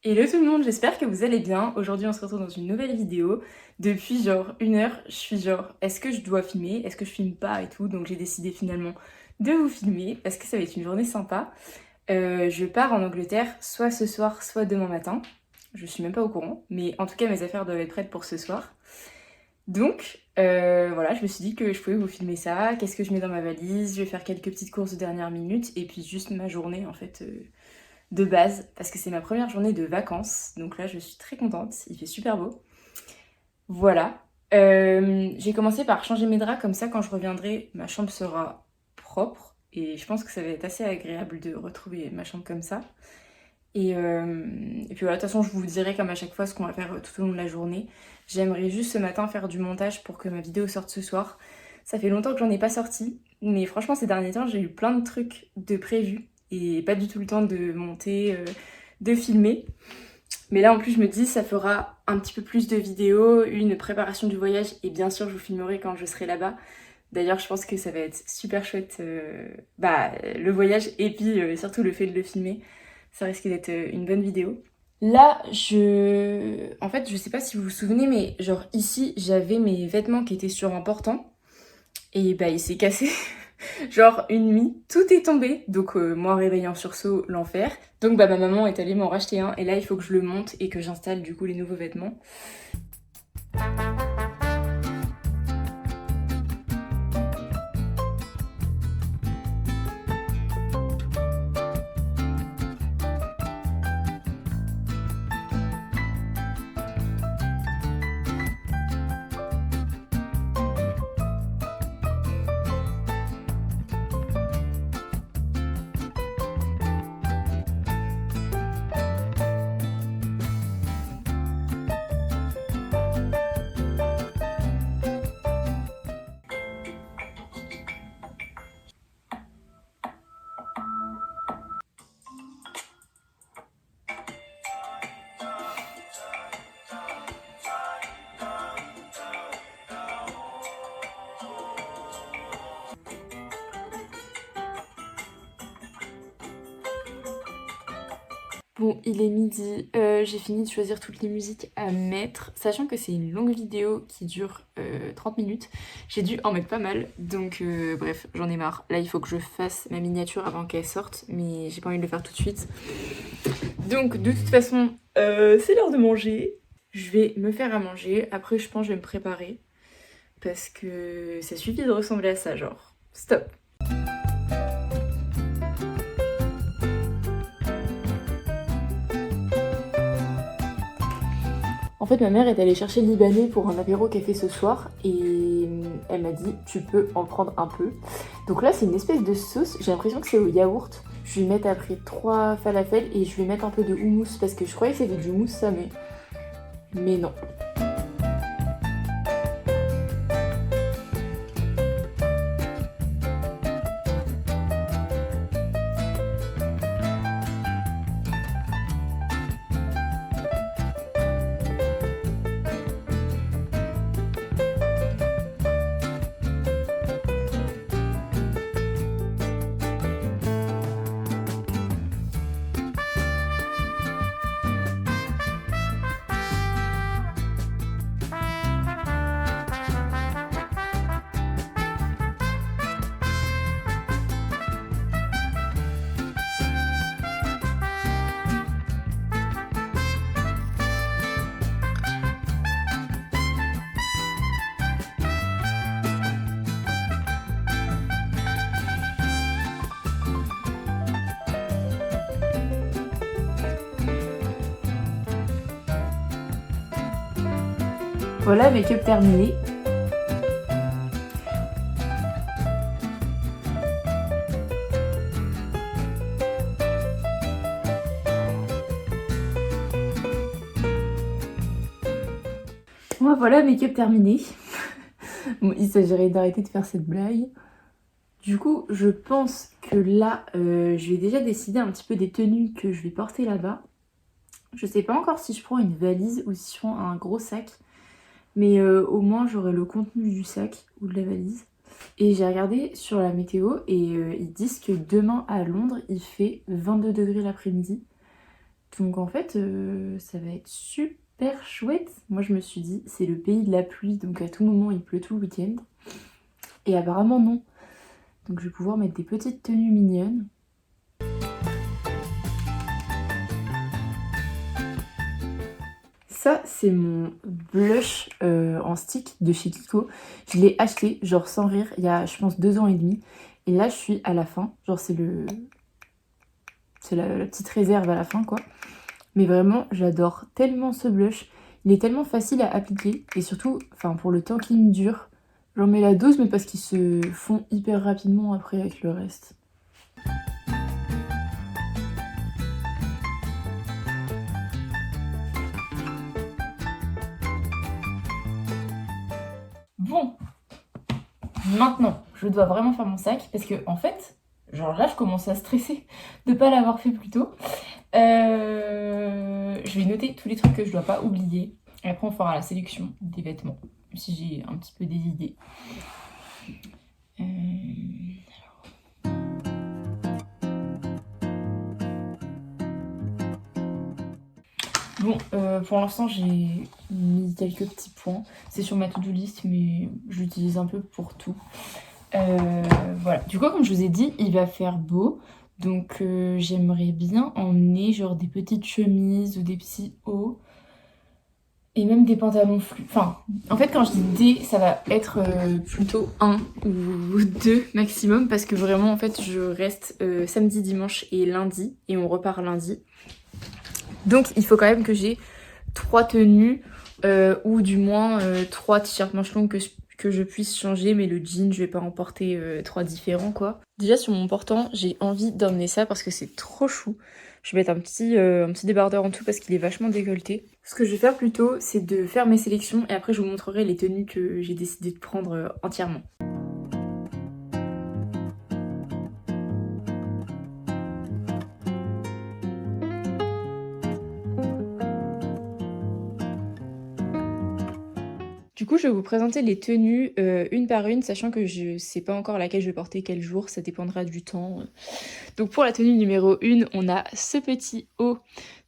Hello tout le monde, j'espère que vous allez bien. Aujourd'hui on se retrouve dans une nouvelle vidéo. Depuis genre 1 heure, je suis genre est-ce que je dois filmer, est-ce que je filme pas et tout. Donc j'ai décidé finalement de vous filmer parce que ça va être une journée sympa. Je pars en Angleterre soit ce soir, soit demain matin. Je suis même pas au courant, mais en tout cas mes affaires doivent être prêtes pour ce soir. Donc voilà, je me suis dit que je pouvais vous filmer ça. Qu'est-ce que je mets dans ma valise? Je vais faire quelques petites courses de dernière minute et puis juste ma journée en fait. De base, parce que c'est ma première journée de vacances, donc là je suis très contente, il fait super beau. Voilà. J'ai commencé par changer mes draps, comme ça quand je reviendrai, ma chambre sera propre, et je pense que ça va être assez agréable de retrouver ma chambre comme ça. Et puis voilà, de toute façon je vous dirai comme à chaque fois ce qu'on va faire tout au long de la journée. J'aimerais juste ce matin faire du montage pour que ma vidéo sorte ce soir. Ça fait longtemps que j'en ai pas sorti, mais franchement ces derniers temps j'ai eu plein de trucs de prévus et pas du tout le temps de monter, de filmer. Mais là en plus je me dis ça fera un petit peu plus de vidéos, une préparation du voyage et bien sûr je vous filmerai quand je serai là-bas. D'ailleurs je pense que ça va être super chouette, le voyage et puis surtout le fait de le filmer. Ça risque d'être une bonne vidéo. Là, en fait, je sais pas si vous vous souvenez, mais genre ici, j'avais mes vêtements qui étaient surimportants. Et bah, il s'est cassé. Genre une nuit, tout est tombé. Donc moi, réveillé en sursaut, l'enfer. Donc bah, ma maman est allée m'en racheter un. Et là, il faut que je le monte et que j'installe du coup les nouveaux vêtements. Bon, il est midi, j'ai fini de choisir toutes les musiques à mettre, sachant que c'est une longue vidéo qui dure 30 minutes. J'ai dû en mettre pas mal, donc bref, j'en ai marre. Là, il faut que je fasse ma miniature avant qu'elle sorte, mais j'ai pas envie de le faire tout de suite. Donc, de toute façon, c'est l'heure de manger. Je vais me faire à manger, après je pense que je vais me préparer, parce que ça suffit de ressembler à ça, genre, stop. En fait, ma mère est allée chercher le Libanais pour un apéro qu'elle fait ce soir et elle m'a dit tu peux en prendre un peu. Donc là, c'est une espèce de sauce, j'ai l'impression que c'est au yaourt. Je vais mettre après 3 falafels et je vais mettre un peu de houmous parce que je croyais que c'était du houmous ça, mais non. Voilà, make-up terminé. Voilà, make-up terminé. Bon, il s'agirait d'arrêter de faire cette blague. Du coup, je pense que là, je vais déjà décider un petit peu des tenues que je vais porter là-bas. Je sais pas encore si je prends une valise ou si je prends un gros sac. Mais au moins j'aurai le contenu du sac ou de la valise. Et j'ai regardé sur la météo et ils disent que demain à Londres il fait 22 degrés l'après-midi. Donc en fait, ça va être super chouette. Moi je me suis dit, c'est le pays de la pluie, donc à tout moment il pleut tout le week-end. Et apparemment non. Donc je vais pouvoir mettre des petites tenues mignonnes. Ça, c'est mon blush en stick de chez Kiko. Je l'ai acheté, genre sans rire, il y a, je pense, 2 ans et demi. Et là, je suis à la fin. Genre, c'est la petite réserve à la fin, quoi. Mais vraiment, j'adore tellement ce blush. Il est tellement facile à appliquer. Et surtout, enfin, pour le temps qu'il me dure, j'en mets la dose, mais parce qu'il se fond hyper rapidement après avec le reste. Bon, maintenant, je dois vraiment faire mon sac parce que, en fait, genre là, je commence à stresser de ne pas l'avoir fait plus tôt. Je vais noter tous les trucs que je dois pas oublier. Et après, on fera la sélection des vêtements, si j'ai un petit peu des idées. Bon, pour l'instant, j'ai mis quelques petits points. C'est sur ma to-do list, mais je l'utilise un peu pour tout. Voilà. Du coup, comme je vous ai dit, il va faire beau. Donc, j'aimerais bien emmener genre des petites chemises ou des petits hauts. Et même des pantalons flux. Enfin, en fait, quand je dis des, ça va être plutôt 1 ou 2 maximum. Parce que vraiment, en fait, je reste samedi, dimanche et lundi. Et on repart lundi. Donc, il faut quand même que j'ai 3 tenues. Ou du moins 3 t-shirts manches longues que je puisse changer. Mais le jean, je vais pas en porter 3 différents, quoi. Déjà, sur mon portant, j'ai envie d'emmener ça parce que c'est trop chou. Je vais mettre un petit débardeur en dessous parce qu'il est vachement décolleté. Ce que je vais faire plutôt, c'est de faire mes sélections et après je vous montrerai les tenues que j'ai décidé de prendre entièrement. Du coup, je vais vous présenter les tenues une par une, sachant que je sais pas encore laquelle je vais porter quel jour, ça dépendra du temps. Donc pour la tenue numéro 1, on a ce petit haut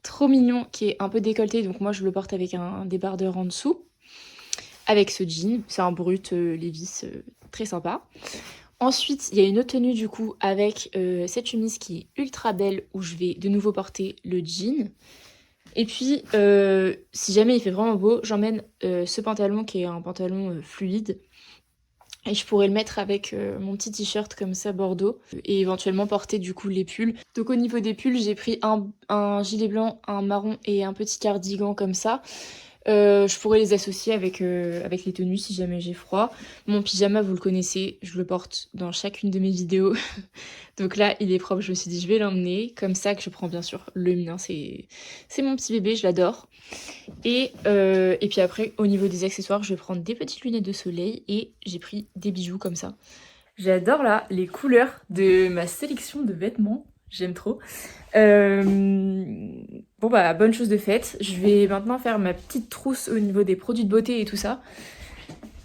trop mignon qui est un peu décolleté, donc moi je le porte avec un débardeur en dessous. Avec ce jean, c'est un brut Levi's très sympa. Ensuite, il y a une autre tenue du coup avec cette chemise qui est ultra belle où je vais de nouveau porter le jean. Et puis, si jamais il fait vraiment beau, j'emmène ce pantalon qui est un pantalon fluide. Et je pourrais le mettre avec mon petit t-shirt comme ça bordeaux et éventuellement porter du coup les pulls. Donc au niveau des pulls, j'ai pris un gilet blanc, un marron et un petit cardigan comme ça. Je pourrais les associer avec les tenues si jamais j'ai froid. Mon pyjama, vous le connaissez, je le porte dans chacune de mes vidéos. Donc là, il est propre, je me suis dit je vais l'emmener. Comme ça que je prends bien sûr le mien, c'est mon petit bébé, je l'adore. Et puis après, au niveau des accessoires, je vais prendre des petites lunettes de soleil et j'ai pris des bijoux comme ça. J'adore là les couleurs de ma sélection de vêtements. J'aime trop. Bon bah bonne chose de faite. Je vais maintenant faire ma petite trousse au niveau des produits de beauté et tout ça.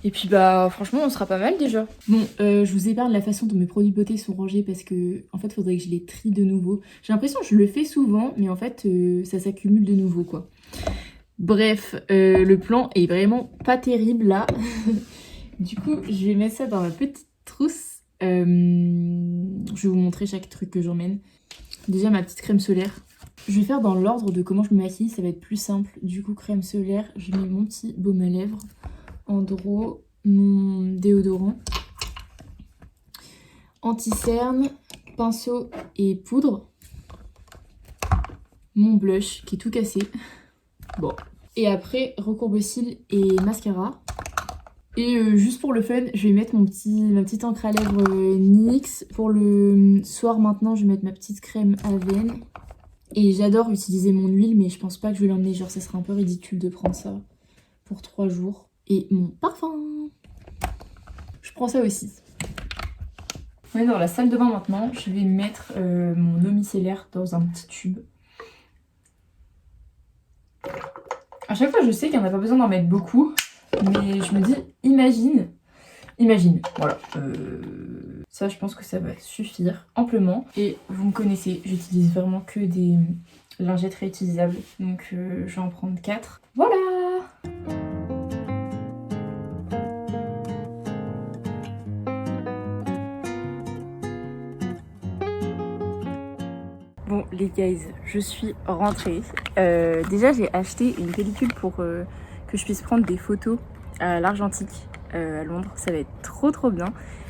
Et puis bah franchement on sera pas mal déjà. Bon je vous épargne la façon dont mes produits de beauté sont rangés parce que en fait faudrait que je les trie de nouveau. J'ai l'impression que je le fais souvent mais en fait ça s'accumule de nouveau quoi. Bref le plan est vraiment pas terrible là. Du coup je vais mettre ça dans ma petite trousse. Je vais vous montrer chaque truc que j'emmène. Déjà ma petite crème solaire. Je vais faire dans l'ordre de comment je me maquille, ça va être plus simple. Du coup crème solaire, je mets mon petit baume à lèvres, Andro, mon déodorant, anti-cerne, pinceau et poudre, mon blush qui est tout cassé. Bon. Et après recourbe-cils et mascara. Et juste pour le fun, je vais mettre ma petite encre à lèvres NYX. Pour le soir maintenant, je vais mettre ma petite crème Avène. Et j'adore utiliser mon huile, mais je pense pas que je vais l'emmener. Genre, ça serait un peu ridicule de prendre ça pour 3 jours. Et mon parfum. Je prends ça aussi. On est dans la salle de bain maintenant. Je vais mettre mon eau micellaire dans un petit tube. À chaque fois, je sais qu'il n'y en a pas besoin d'en mettre beaucoup. Mais je me dis, imagine, voilà. Ça, je pense que ça va suffire amplement. Et vous me connaissez, j'utilise vraiment que des lingettes réutilisables. Donc je vais en prendre 4. Voilà! Bon les guys, je suis rentrée. Déjà j'ai acheté une pellicule pour que je puisse prendre des photos à l'Argentique à Londres. Ça va être trop bien.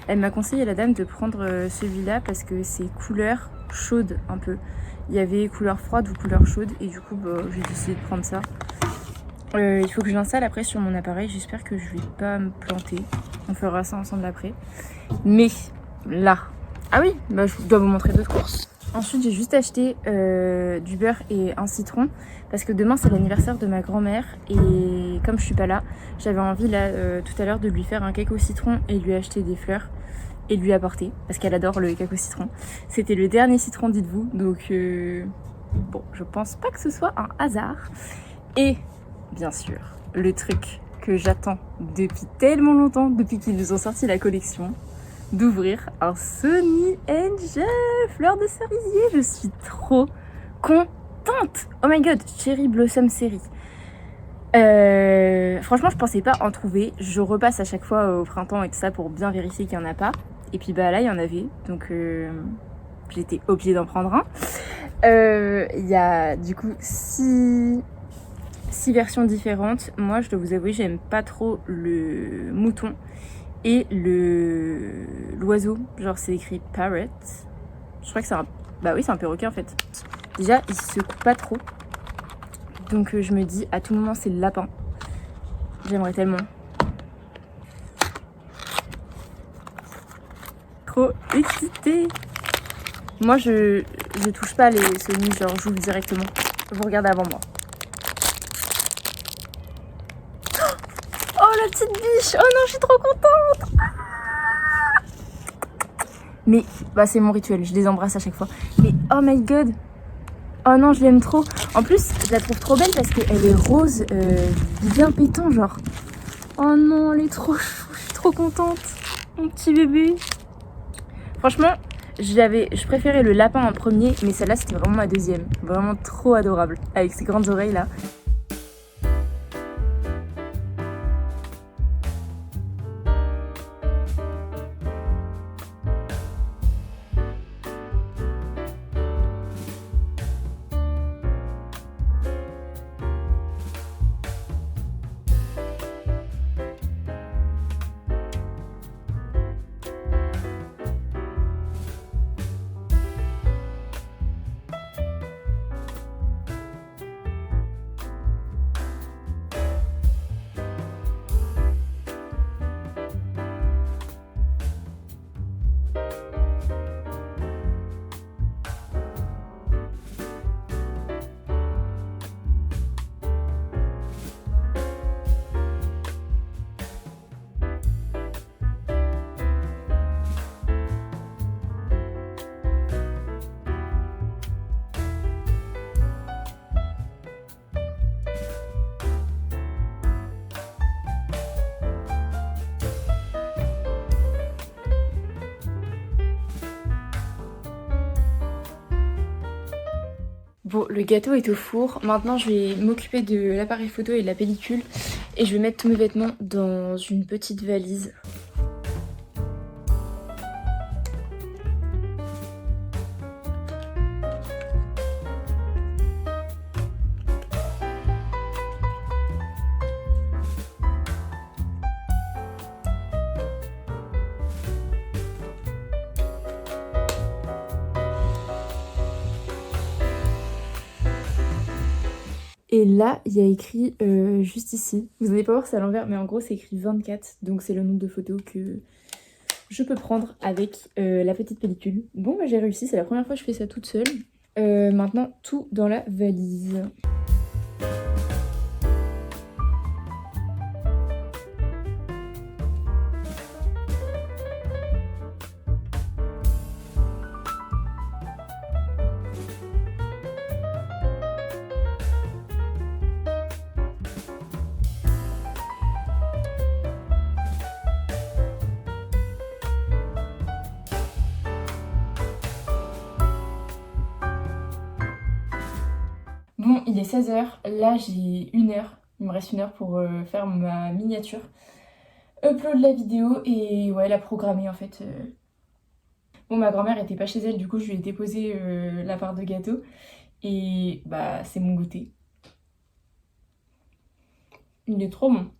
Elle m'a conseillé, la dame, de prendre celui-là parce que c'est couleur chaude un peu. Il y avait couleur froide ou couleur chaude et du coup j'ai décidé de prendre ça. Il faut que je l'installe après sur mon appareil. J'espère que je vais pas me planter. On fera ça ensemble après. Mais là... Ah oui, bah, je dois vous montrer d'autres courses. Ensuite, j'ai juste acheté du beurre et un citron parce que demain c'est l'anniversaire de ma grand-mère et comme je suis pas là, j'avais envie là tout à l'heure de lui faire un cake au citron et lui acheter des fleurs et lui apporter parce qu'elle adore le cake au citron. C'était le dernier citron, dites-vous, donc bon, je pense pas que ce soit un hasard. Et bien sûr, le truc que j'attends depuis tellement longtemps, depuis qu'ils nous ont sorti la collection, d'ouvrir un Sonny Angel fleur de cerisier. Je suis trop contente. Oh my god, Cherry Blossom Série. Franchement, je pensais pas en trouver. Je repasse à chaque fois au printemps et tout ça pour bien vérifier qu'il y en a pas. Et puis bah là, il y en avait. Donc j'étais obligée d'en prendre un. Il y a du coup 6 versions différentes. Moi, je dois vous avouer, j'aime pas trop le mouton et l'oiseau, genre c'est écrit parrot. Je crois que c'est un... Bah oui, c'est un perroquet en fait. Déjà, il se coupe pas trop. Donc je me dis, à tout moment, c'est le lapin. J'aimerais tellement. Trop excitée. Moi, je touche pas les Sony, genre j'ouvre directement. Vous regardez avant moi. Oh, la petite biche. Oh non, je suis trop contente. Mais bah c'est mon rituel, je les embrasse à chaque fois. Mais oh my god. Oh non, je l'aime trop. En plus, je la trouve trop belle parce qu'elle est rose, bien pétant genre. Oh non, elle est trop chou, je suis trop contente. Mon petit bébé. Franchement, je préférais le lapin en premier, mais celle-là c'était vraiment ma deuxième. Vraiment trop adorable, avec ses grandes oreilles là. Bon, le gâteau est au four. Maintenant, je vais m'occuper de l'appareil photo et de la pellicule. Et je vais mettre tous mes vêtements dans une petite valise. Et là, il y a écrit juste ici. Vous n'allez pas voir, c'est à l'envers, mais en gros, c'est écrit 24. Donc, c'est le nombre de photos que je peux prendre avec la petite pellicule. Bon, bah, j'ai réussi. C'est la première fois que je fais ça toute seule. Maintenant, tout dans la valise. Bon, il est 16h, là j'ai 1 heure, il me reste 1 heure pour faire ma miniature, upload la vidéo et ouais, la programmer en fait. Bon, ma grand-mère était pas chez elle, du coup je lui ai déposé la part de gâteau et bah c'est mon goûter. Il est trop bon.